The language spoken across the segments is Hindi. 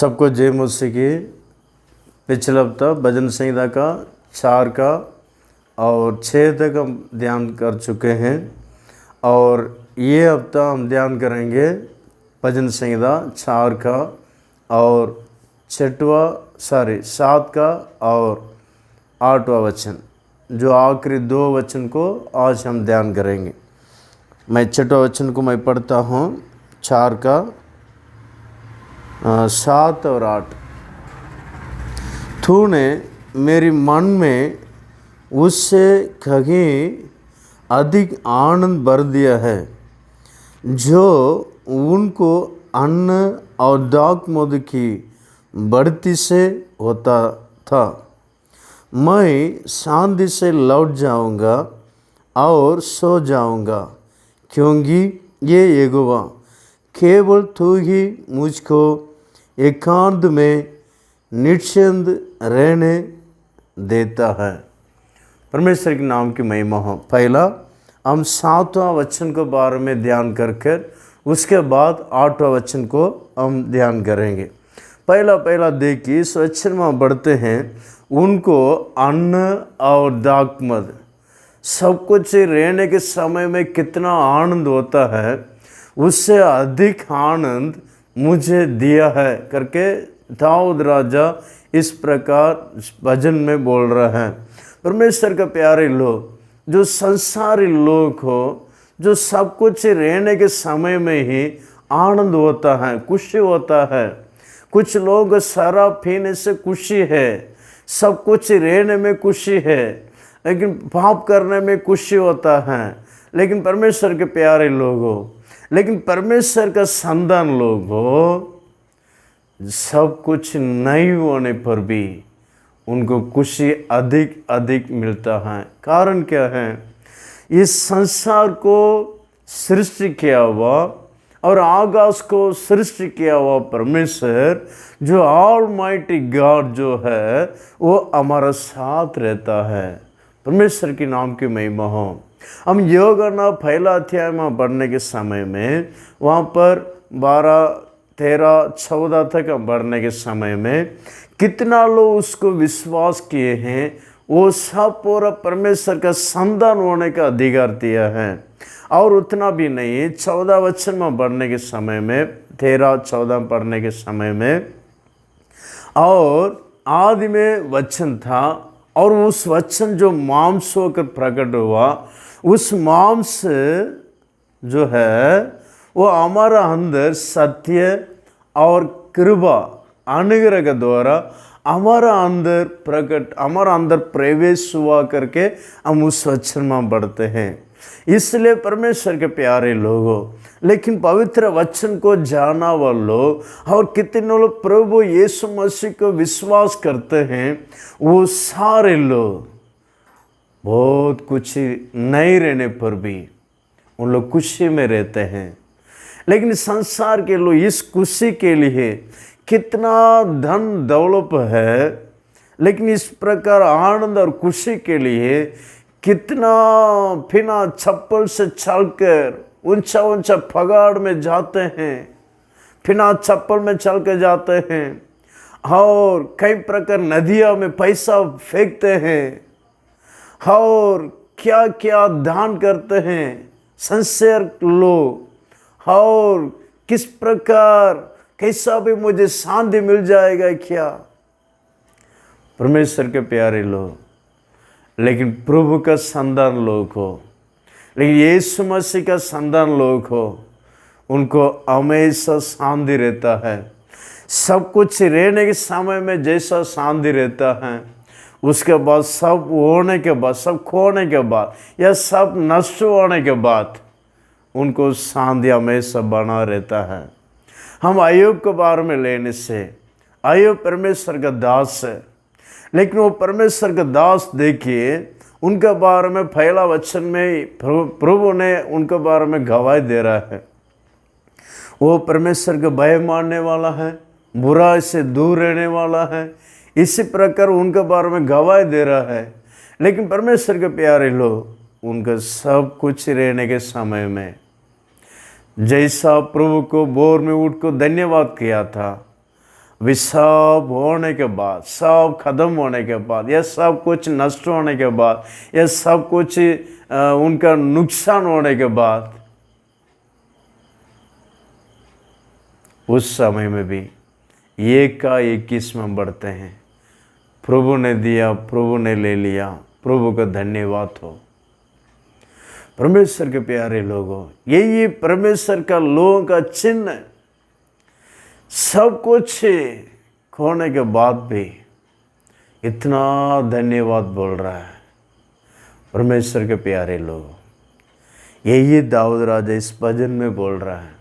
सबको जय मसीह की। पिछले हफ्ता भजन संहिता का 4 का और 6 तक हम ध्यान कर चुके हैं और ये हफ्ता हम ध्यान करेंगे भजन संहिता 4 का और 7 का और 8वां वचन, जो आखिरी 2 वचन को आज हम ध्यान करेंगे। मैं 6वां वचन को मैं पढ़ता हूँ, 4 का 7 और 8। तूने मेरी मन में उससे कहीं अधिक आनंद भर दिया है, जो उनको अन्न और दाखमधु की बढ़ती से होता था। मैं शांति से लौट जाऊंगा और सो जाऊंगा, क्योंकि ये यहोवा केवल तू ही मुझको एकांत में निश्चिंत रहने देता है। परमेश्वर के नाम की महिमा हो। पहला हम 7वां वचन के बारे में ध्यान कर उसके बाद 8वां वचन को हम ध्यान करेंगे। पहला देखिए, इस वचन में बढ़ते हैं। उनको अन्न और दाखमधु सब कुछ रहने के समय में कितना आनंद होता है, उससे अधिक आनंद मुझे दिया है करके दाऊद राजा इस प्रकार भजन में बोल रहा है। परमेश्वर के प्यारे लोग, जो संसारी लोग हो, जो सब कुछ रहने के समय में ही आनंद होता है, खुशी होता है। कुछ लोग शराब पीने से खुशी है, सब कुछ रहने में खुशी है, लेकिन पाप करने में खुशी होता है। लेकिन परमेश्वर के प्यारे लोग हो, लेकिन परमेश्वर का संतान लोग हो, सब कुछ नहीं होने पर भी उनको खुशी अधिक अधिक मिलता है। कारण क्या है? इस संसार को सृष्टि किया हुआ और आकाश को सृष्टि किया हुआ परमेश्वर, जो ऑलमाइटी गॉड जो है, वो हमारा साथ रहता है। परमेश्वर के नाम की महिमा हो। हम योहन्ना पहला अध्याय में पढ़ने के समय में वहाँ पर 12, 13, 14 तक हम पढ़ने के समय में कितना लोग उसको विश्वास किए हैं, वो सब पूरा परमेश्वर का संतान होने का अधिकार दिया है। और उतना भी नहीं, 14 वचन में पढ़ने के समय में, 13, 14 पढ़ने के समय में, और आदि में वचन था और उस वचन जो मांस होकर प्रकट हुआ, उस मांस जो है वो हमारा अंदर सत्य और कृपा अनुग्रह के द्वारा हमारा अंदर प्रवेश हुआ करके हम उस वचन में बढ़ते हैं। इसलिए परमेश्वर के प्यारे लोगों, लेकिन पवित्र वचन को जाना वाले लोग और कितने लोग प्रभु यीशु मसीह को विश्वास करते हैं, वो सारे लोग बहुत कुछ नहीं रहने पर भी उन लोग खुशी में रहते हैं। लेकिन संसार के लोग इस खुशी के लिए कितना धन दौलत है, लेकिन इस प्रकार आनंद और खुशी के लिए कितना बिना चप्पल से चलकर ऊंचा ऊंचा पहाड़ में जाते हैं, बिना चप्पल में चल के जाते हैं, और कई प्रकार नदियों में पैसा फेंकते हैं, और क्या क्या दान करते हैं संसार लोग, और किस प्रकार कैसा भी मुझे शांति मिल जाएगा क्या। परमेश्वर के प्यारे लोग, लेकिन प्रभु का संतान लोग हो, लेकिन यीशु मसीह का संतान लोग हो, उनको हमेशा शांति रहता है। सब कुछ रहने के समय में जैसा शांति रहता है, उसके बाद सब होने के बाद, सब खोने के बाद, या सब नष्ट होने के बाद उनको शांति हमेशा बना रहता है। हम अय्यूब के बारे में लेने से, अय्यूब परमेश्वर का दास है, लेकिन वो परमेश्वर का दास देखिए, उनके बारे में पहला वचन में प्रभु ने उनके बारे में गवाही दे रहा है। वो परमेश्वर का भय मानने वाला है, बुराई से दूर रहने वाला है, इसी प्रकार उनके बारे में गवाही दे रहा है। लेकिन परमेश्वर के प्यारे लोग, उनका सब कुछ रहने के समय में जैसा प्रभु को बोर में उठ को धन्यवाद किया था, वे सब होने के बाद, सब खत्म होने के बाद, यह सब कुछ नष्ट होने के बाद, यह सब कुछ उनका नुकसान होने के बाद, उस समय में भी एक का 21 में बढ़ते हैं। प्रभु ने दिया, प्रभु ने ले लिया, प्रभु का धन्यवाद हो। परमेश्वर के प्यारे लोगों, यही परमेश्वर का लोगों का चिन्ह है। सब कुछ खोने के बाद भी इतना धन्यवाद बोल रहा है परमेश्वर के प्यारे लोग। यही दाऊद राजा इस भजन में बोल रहा है।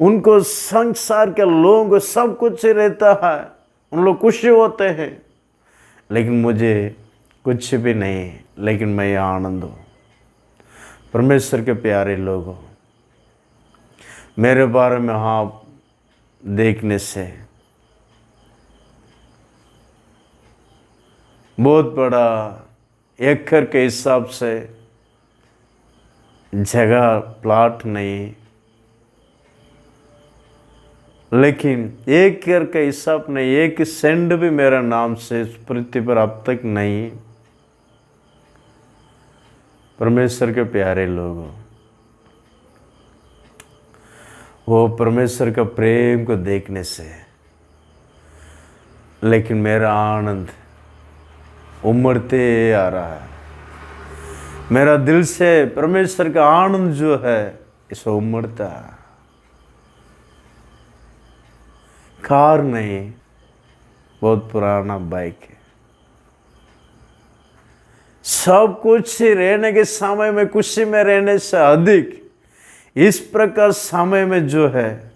उनको संसार के लोगों को सब कुछ रहता है, उन लोग खुशी होते हैं, लेकिन मुझे कुछ भी नहीं, लेकिन मैं आनंद हूँ। परमेश्वर के प्यारे लोगों, मेरे बारे में आप देखने से बहुत बड़ा एकड़ के हिसाब से जगह प्लाट नहीं, लेकिन एक एकड़ के हिसाब नहीं, एक सेंट भी मेरा नाम से इस पृथ्वी पर अब तक नहीं। परमेश्वर के प्यारे लोगों, वो परमेश्वर का प्रेम को देखने से, लेकिन मेरा आनंद उमड़ते आ रहा है। मेरा दिल से परमेश्वर का आनंद जो है इसे उमड़ता है। कार नहीं, बहुत पुराना बाइक है। सब कुछ रहने के समय में, खुशी में रहने से अधिक इस प्रकार समय में जो है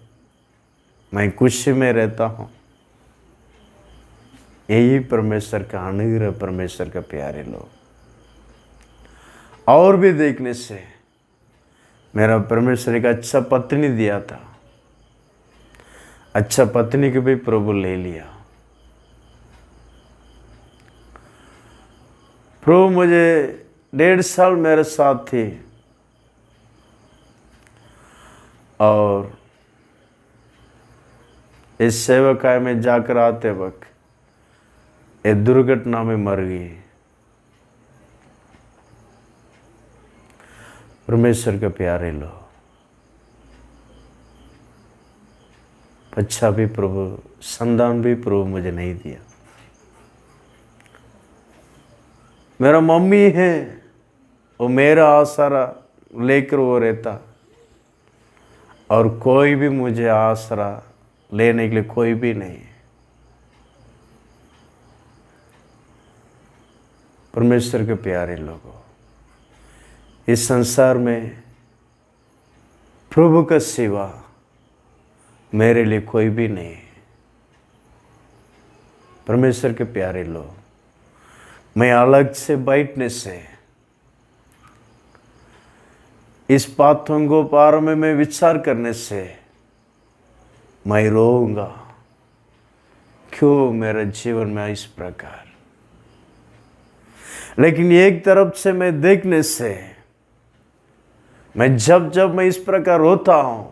मैं खुशी में रहता हूं। यही परमेश्वर का अनुग्रह, परमेश्वर का प्यारे लोग। और भी देखने से, मेरा परमेश्वर एक अच्छा पत्नी दिया था, अच्छा पत्नी को भी प्रभु ले लिया। प्रभु मुझे 1.5 साल मेरे साथ थी, और इस सेवकाई में जाकर आते वक्त एक दुर्घटना में मर गई। परमेश्वर के प्यारे लोग, अच्छा भी प्रभु, संतान भी प्रभु मुझे नहीं दिया। मेरा मम्मी है, वो मेरा आसरा लेकर वो रहता, और कोई भी मुझे आसरा लेने के लिए कोई भी नहीं। परमेश्वर के प्यारे लोगों, इस संसार में प्रभु का सिवा मेरे लिए कोई भी नहीं। परमेश्वर के प्यारे लोग, मैं अलग से बैठने से, इस बातों को बारे में मैं विचार करने से मैं रोऊंगा, क्यों मेरा जीवन में इस प्रकार। लेकिन एक तरफ से मैं देखने से, मैं जब जब मैं इस प्रकार रोता हूं,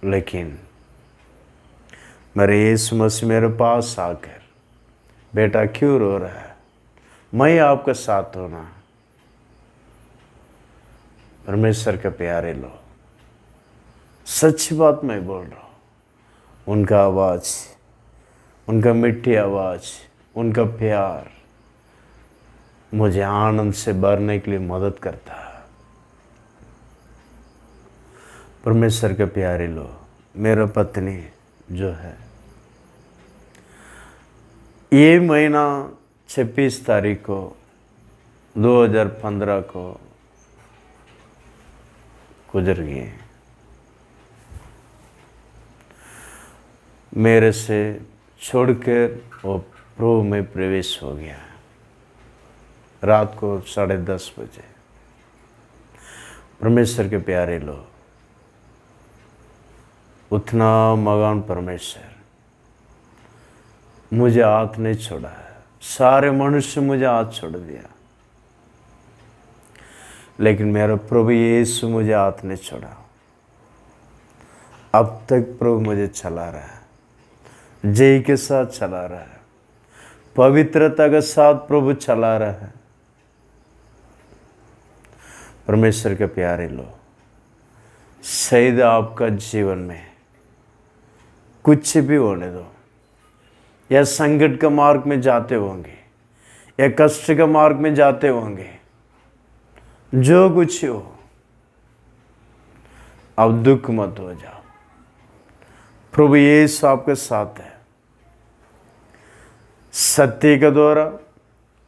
लेकिन मेरे यीशु मसीह मेरे पास आकर, बेटा क्यों रो रहा है, मैं आपका साथ होना। परमेश्वर के प्यारे लोग, सच्ची बात मैं बोल रहा हूं। उनका आवाज, उनका मीठी आवाज, उनका प्यार मुझे आनंद से भरने के लिए मदद करता है। परमेश्वर के प्यारे लोग, मेरा पत्नी जो है, ये महीना 26 तारीख को 2015 को गुजर गई। मेरे से छोड़कर वो प्रभु में प्रवेश हो गया, रात को 10:30 बजे। परमेश्वर के प्यारे लोग, उतना मगान परमेश्वर मुझे हाथ नहीं छोड़ा है। सारे मनुष्य मुझे हाथ छोड़ दिया, लेकिन मेरा प्रभु यीशु मुझे हाथ नहीं छोड़ा। अब तक प्रभु मुझे चला रहा है, जय के साथ चला रहा है, पवित्रता के साथ प्रभु चला रहा है। परमेश्वर के प्यारे लोग, शायद आपका जीवन में कुछ भी होने दो, या संकट का मार्ग में जाते होंगे, या कष्ट का मार्ग में जाते होंगे, जो कुछ हो, अब दुख मत हो जाओ। प्रभु यीशु आपके साथ है। सत्य के द्वारा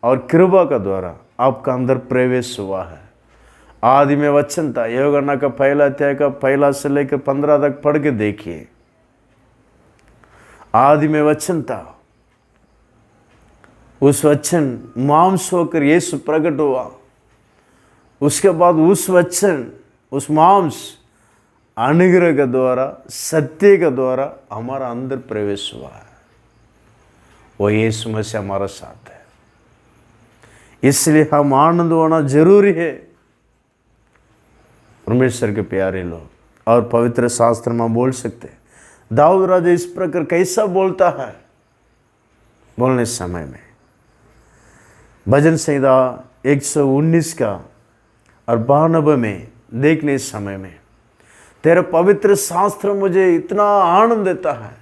और कृपा का द्वारा आपका अंदर प्रवेश हुआ है। आदि में वचन था, यूहन्ना का पहला अध्याय का 1 से लेकर 15 तक पढ़ के देखिए। आदि में वचन था, उस वचन मांस होकर यीशु प्रकट हुआ। उसके बाद उस वचन, उस मांस अनुग्रह के द्वारा, सत्य के द्वारा हमारा अंदर प्रवेश हुआ है। वो यीशु मसीह हमारा साथ है, इसलिए हम आनंद होना जरूरी है। परमेश्वर के प्यारे लोग, और पवित्र शास्त्र में बोल सकते हैं, दाऊद राजा इस प्रकार कैसा बोलता है। बोलने समय में भजन संहिता 119 का और 92 में देखने समय में, तेरा पवित्र शास्त्र मुझे इतना आनंद देता है।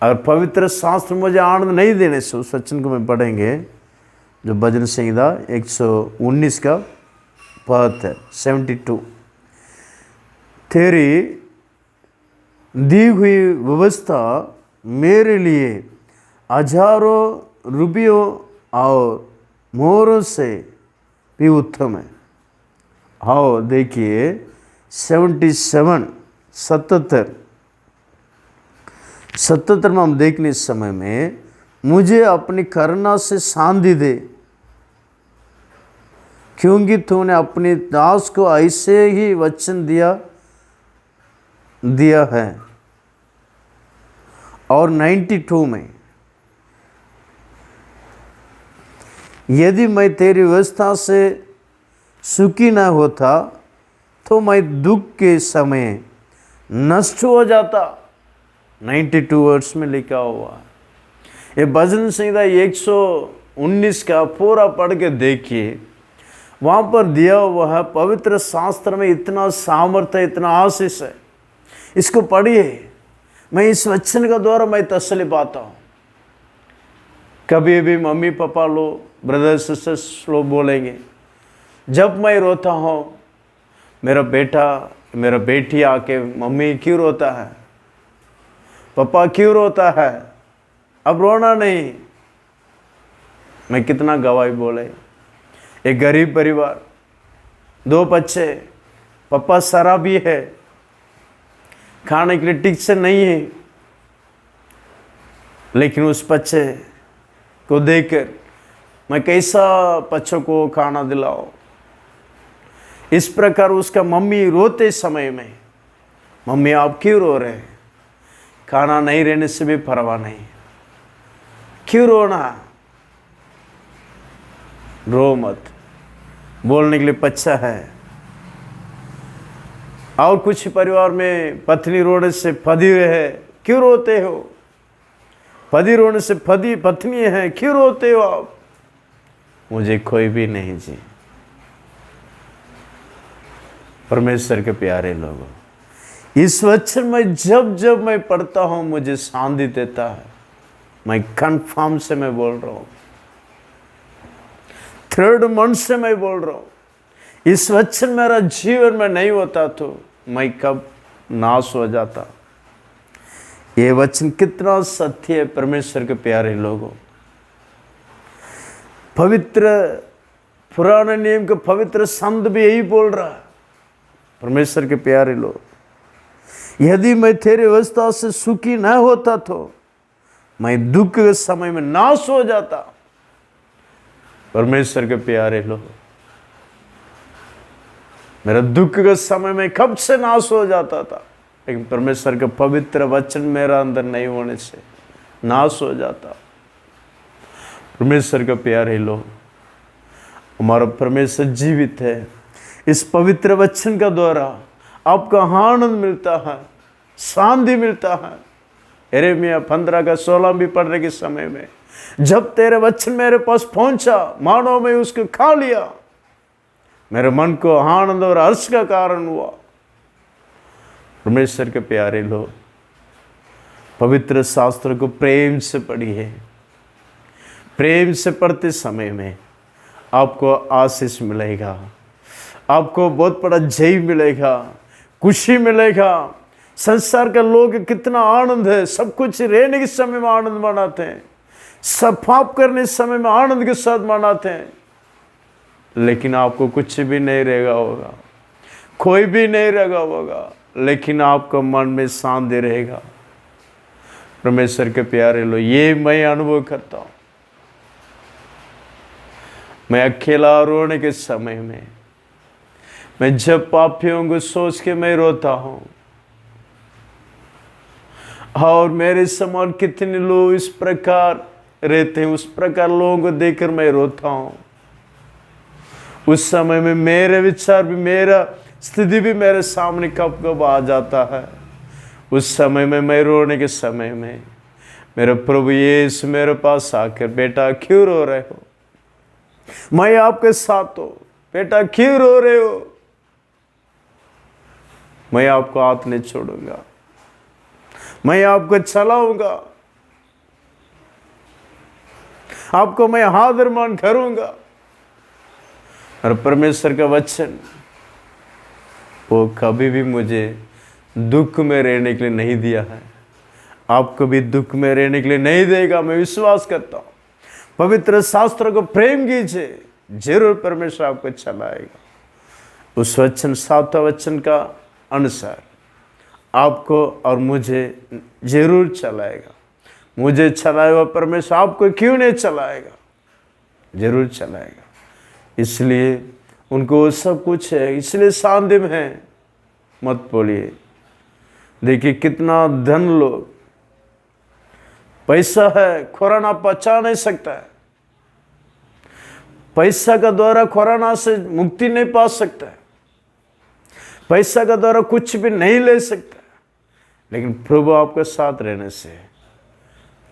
अगर पवित्र शास्त्र मुझे आनंद नहीं देने से, उस वचन को मैं पढ़ेंगे जो भजन संहिता 119 का पद है 72। तेरी दी हुई व्यवस्था मेरे लिए हजारों रुपयों और मोहरों से भी उत्तम है। आओ देखिए 77 में हम देखने इस समय में, मुझे अपनी करुणा से शांति दे, क्योंकि तूने अपने दास को ऐसे ही वचन दिया है। और 92 में, यदि मैं तेरी व्यवस्था से सुखी न होता तो मैं दुख के समय नष्ट हो जाता। 92 वर्ष में लिखा हुआ। ये भजन संहिता 119 का पूरा पढ़ के देखिए, वहाँ पर दिया हुआ है। पवित्र शास्त्र में इतना सामर्थ्य, इतना आशीष है। इसको पढ़िए। मैं इस वचन का द्वारा मैं तसल्ली पाता हूँ। कभी भी मम्मी पापा लोग, ब्रदर सिस्टर्स लोग बोलेंगे, जब मैं रोता हूँ, मेरा बेटा, मेरा बेटी आके, मम्मी क्यों रोता है, पापा क्यों रोता है, अब रोना नहीं। मैं कितना गवाही बोले। एक गरीब परिवार, 2 बच्चे, पापा शराबी है, खाने के लिए ठीक से नहीं है, लेकिन उस बच्चे को देखकर मैं कैसा बच्चों को खाना दिलाऊं। इस प्रकार उसका मम्मी रोते समय में, मम्मी आप क्यों रो रहे हैं, खाना नहीं रहने से भी परवाह नहीं, क्यों रोना, रो मत, बोलने के लिए बच्चा है। और कुछ परिवार में पत्नी रोने से पति है, क्यों रोते हो, पति रोने से पत्नी है, क्यों रोते हो आप, मुझे कोई भी नहीं जी। परमेश्वर के प्यारे लोगों, इस वचन में जब मैं पढ़ता हूं मुझे शांति देता है। मैं कन्फर्म से मैं बोल रहा हूं, थर्ड मन से मैं बोल रहा हूं। इस वचन मेरा जीवन में नहीं होता तो मैं कब नाश हो जाता। ये वचन कितना सत्य है परमेश्वर के प्यारे लोगों। पवित्र पुराने नियम का पवित्र संत भी यही बोल रहा है। परमेश्वर के प्यारे लोग, यदि मैं तेरी व्यवस्था से सुखी न होता तो मैं दुख के समय में नाश हो जाता। परमेश्वर के प्यारे लोग, मेरा दुख के समय में कब से नाश हो जाता था, लेकिन परमेश्वर का पवित्र वचन मेरा अंदर नहीं होने से नाश हो जाता। परमेश्वर का प्यारे लोग, हमारा परमेश्वर जीवित है। इस पवित्र वचन का द्वारा आपका आनंद मिलता है, शांति मिलता है। यिर्मयाह 15 का 16 भी पढ़ने के समय में, जब तेरे वचन मेरे पास पहुंचा, मानो मैं उसको खा लिया, मेरे मन को आनंद और हर्ष का कारण हुआ। परमेश्वर के प्यारे लोग, पवित्र शास्त्र को प्रेम से पढ़िए। प्रेम से पढ़ते समय में आपको आशीष मिलेगा, आपको बहुत बड़ा जय मिलेगा, खुशी मिलेगा। संसार के लोग कितना आनंद है, सब कुछ रहने के समय में आनंद मनाते हैं, सब पाप करने के समय में आनंद के साथ मनाते हैं, लेकिन आपको कुछ भी नहीं रहेगा होगा, कोई भी नहीं रहेगा होगा, लेकिन आपका मन में शांति रहेगा। परमेश्वर के प्यारे लोग, ये मैं अनुभव करता हूँ। मैं अकेला रोने के समय में, मैं जब पापियों को सोच के मैं रोता हूँ, और मेरे समान कितने लोग इस प्रकार रहते हैं, उस प्रकार लोगों को देखकर मैं रोता हूँ। उस समय में मेरे विचार भी, मेरा स्थिति भी मेरे सामने कब कब आ जाता है। उस समय में मैं रोने के समय में मेरे प्रभु यीशु मेरे पास आकर, बेटा क्यों रो रहे हो, मैं आपके साथ हूं, बेटा क्यों रो रहे हो, मैं आपको हाथ नहीं छोड़ूंगा, मैं आपको चलाऊंगा, आपको मैं आदर मान करूंगा। और परमेश्वर का वचन वो कभी भी मुझे दुख में रहने के लिए नहीं दिया है, आपको भी दुख में रहने के लिए नहीं देगा, मैं विश्वास करता हूं। पवित्र शास्त्र को प्रेम कीजिए, जरूर परमेश्वर आपको चलाएगा। उस वचन, 7वां वचन का अनुसार आपको और मुझे जरूर चलाएगा। मुझे चलाएगा परमेश्वर, आपको क्यों नहीं चलाएगा, जरूर चलाएगा। इसलिए उनको सब कुछ है, इसलिए शांति में है, मत बोलिए। देखिए कितना धन लोग, पैसा है, कोरोना बचा नहीं सकता है, पैसा का द्वारा कोरोना से मुक्ति नहीं पा सकता है, पैसा का द्वारा कुछ भी नहीं ले सकता, लेकिन प्रभु आपके साथ रहने से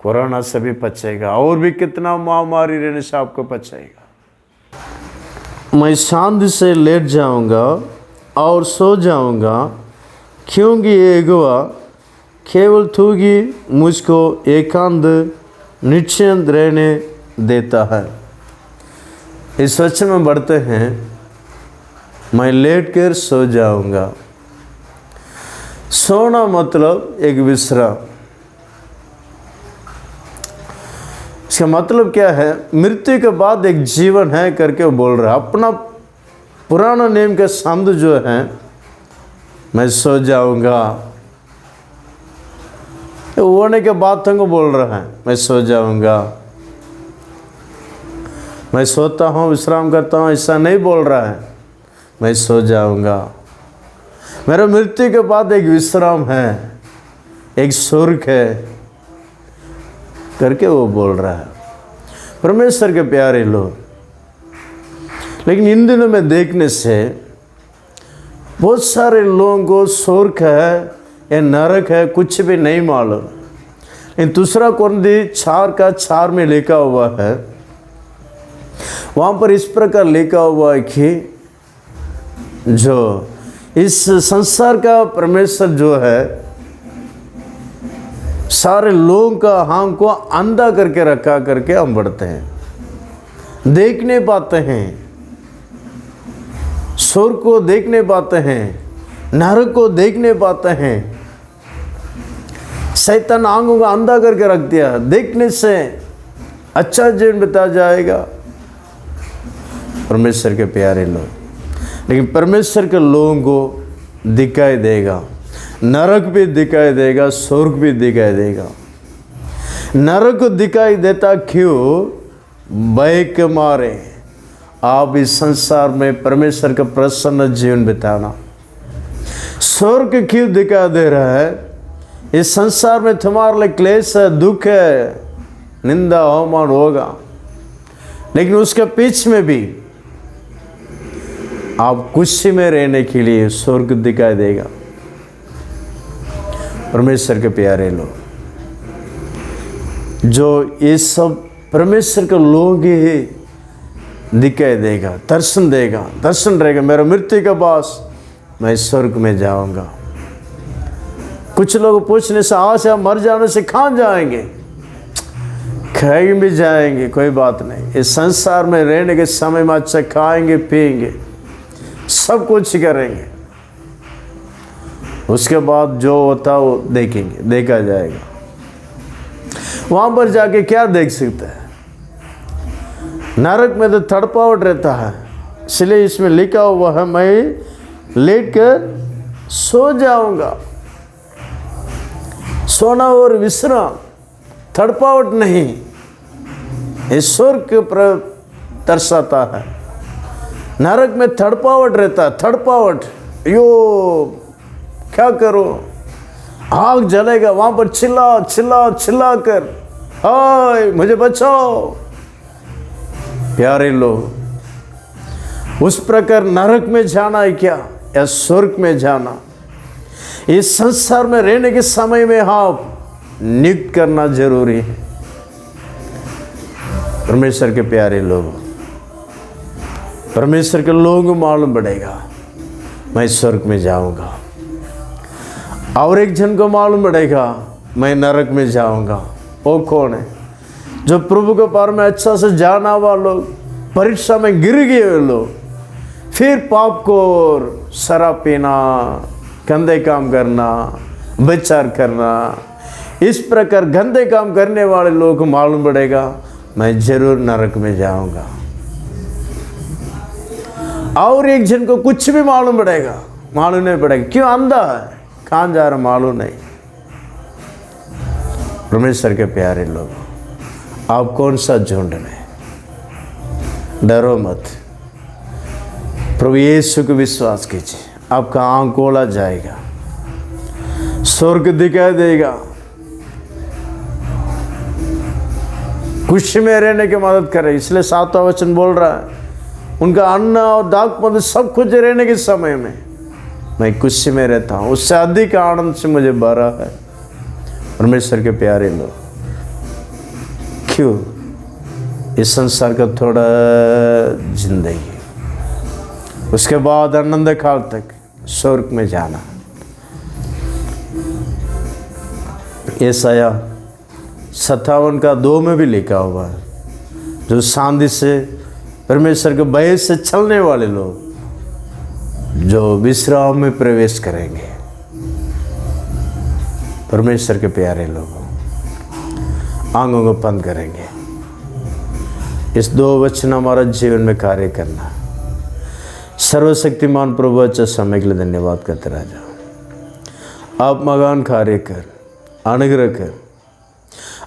कोरोना से भी बचेगा, और भी कितना महामारी रहने से आपको बचेगा। मैं शांति से लेट जाऊंगा और सो जाऊंगा, क्योंकि यहोवा केवल तू ही मुझको एकांत निश्चिंत रहने देता है। इस वचन में बढ़ते हैं, मैं लेट कर सो जाऊंगा। सोना मतलब एक विश्राम। इसका मतलब क्या है, मृत्यु के बाद एक जीवन है करके वो बोल रहा है। अपना पुराना नियम के शब्द जो है, मैं सो जाऊंगा, होने के बाद तुमको बोल रहा है, मैं सो जाऊंगा, मैं सोता हूँ, विश्राम करता हूँ, ऐसा नहीं बोल रहा है। मैं सो जाऊंगा, मेरा मृत्यु के बाद एक विश्राम है, एक स्वर्ग है करके वो बोल रहा है। परमेश्वर के प्यारे लोग, लेकिन इन दिनों में देखने से बहुत सारे लोगों को स्वर्ग है या नरक है कुछ भी नहीं मालूम। इन दूसरा कुरिन्थी 4:4 में लिखा हुआ है, वहाँ पर इस प्रकार लिखा हुआ है कि जो इस संसार का परमेश्वर जो है, सारे लोगों का हमको अंधा करके रखा करके हम बढ़ते हैं, देख नहीं पाते हैं, स्वर्ग को देख नहीं पाते हैं, नरक को देख नहीं पाते हैं। शैतान आंखों को अंधा करके रख दिया, देखने से अच्छा जीवन बिता जाएगा। परमेश्वर के प्यारे लोग, लेकिन परमेश्वर के लोगों को दिखाई देगा, नरक भी दिखाई देगा, स्वर्ग भी दिखाई देगा। नरक दिखाई देता क्यों? भय के मारे आप इस संसार में परमेश्वर का प्रसन्न जीवन बिताना। स्वर्ग क्यों दिखाई दे रहा है? इस संसार में तुम्हारे लिए क्लेश है, दुख है, निंदा अवमान होगा, लेकिन उसके पीछे में भी आप खुशी में रहने के लिए स्वर्ग दिखाई देगा। परमेश्वर के प्यारे लोग, जो ये सब परमेश्वर के लोग ही दिखाई देगा, दर्शन देगा, दर्शन रहेगा। मेरा मृत्यु के बाद मैं स्वर्ग में जाऊंगा। कुछ लोग पूछने से आज आप मर जाने से कहाँ जाएंगे? कहीं भी जाएंगे, कोई बात नहीं। इस संसार में रहने के समय में अच्छा खाएंगे, पिएंगे, सब कुछ करेंगे। उसके बाद जो होता वो देखेंगे, देखा जाएगा। वहां पर जाके क्या देख सकते हैं? नरक में तो तड़पावट रहता है, इसलिए इसमें लिखा हुआ है मैं लेट कर सो जाऊंगा। सोना और विश्राम, तड़पावट नहीं। ईश्वर के ऊपर दर्शाता है। नरक में तड़पावट रहता है, तड़पावट। यो क्या करो, आग जलेगा, वहां पर चिल्ला चिल्ला चिल्ला कर, हाय मुझे बचाओ। प्यारे लोग, उस प्रकार नरक में जाना है क्या या स्वर्ग में जाना? इस संसार में रहने के समय में आप नियुक्त करना जरूरी है। परमेश्वर के प्यारे लोग, परमेश्वर के लोगों को मालूम पड़ेगा मैं स्वर्ग में जाऊंगा, और एक जन को मालूम पड़ेगा मैं नरक में जाऊंगा। वो कौन है? जो प्रभु के पार में अच्छा से जाना हुआ लोग, परीक्षा में गिर गए लोग, फिर पाप को और शराब पीना, गंदे काम करना, विचार करना, इस प्रकार गंदे काम करने वाले लोगों को मालूम पड़ेगा मैं जरूर नरक में जाऊंगा। और एक जन को कुछ भी मालूम पड़ेगा, मालूम नहीं पड़ेगा। क्यों? अंधा है, कहाँ जा रहा मालूम नहीं। परमेश्वर के प्यारे लोग, आप कौन सा झुंड में? डरो मत, प्रभु यीशु को विश्वास कीजिए, आपका आंख खोला जाएगा, स्वर्ग दिखाई देगा। खुशी में रहने की मदद करे, इसलिए 7वां वचन बोल रहा है उनका अन्न और दाखमध सब कुछ रहने के समय में मैं खुशी में रहता हूँ, उससे अधिक आनंद से मुझे भरा है। परमेश्वर के प्यारे लोग, क्यों इस संसार का थोड़ा जिंदगी, उसके बाद आनंद काल तक स्वर्ग में जाना। यशायाह 57:2 में भी लिखा हुआ है, जो शांति से परमेश्वर के भय से चलने वाले लोग जो विश्राम में प्रवेश करेंगे। परमेश्वर के प्यारे लोगों, आंखों को बंद करेंगे। इस 2 वचन हमारा जीवन में कार्य करना। सर्वशक्तिमान प्रभु, अच्छा समय के लिए धन्यवाद करते रह जाओ। आप मगान कार्य कर, अनुग्रह कर,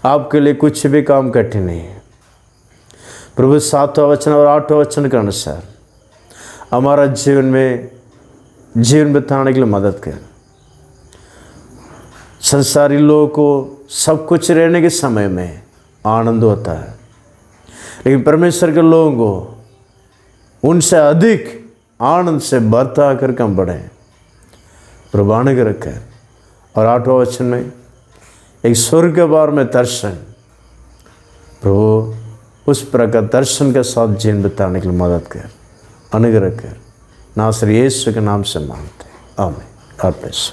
आपके लिए कुछ भी काम कठिन नहीं है। प्रभु 7वां वचन और 8वां वचन के अनुसार हमारा जीवन बिताने के लिए मदद कर। संसारी लोगों को सब कुछ रहने के समय में आनंद होता है, लेकिन परमेश्वर के लोगों को उनसे अधिक आनंद से बर्ता कर कम बढ़े। प्रभु अनुग्रह कर। और 8वां वचन में एक स्वर्ग के बारे में दर्शन, प्रभु उस प्रकार दर्शन के साथ जीवन बिताने के लिए मदद कर, अनुग्रह कर। नासरी यीशु के नाम से मांगते हैं, आमीन। God bless.